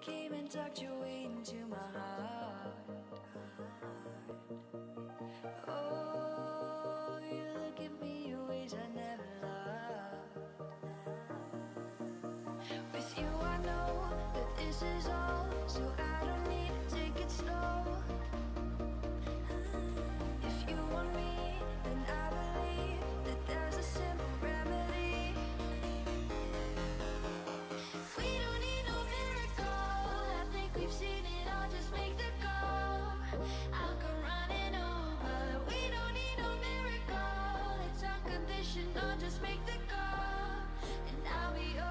came and tucked your way into my heart. Oh, you look at me in ways I never loved. With you I know that this is all, so I don't need to take it slow. If you want me, then I believe that there's a simple remedy. We don't need no miracle, I think we've seen it all, just make the call. I'll come running over. We don't need no miracle, it's unconditional, just make the call, and I'll be yours.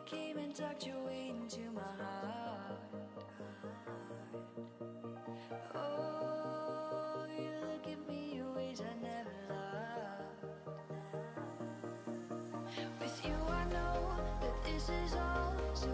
came and tucked your way into my heart. Oh, you look at me in ways I never loved. With you I know that this is all so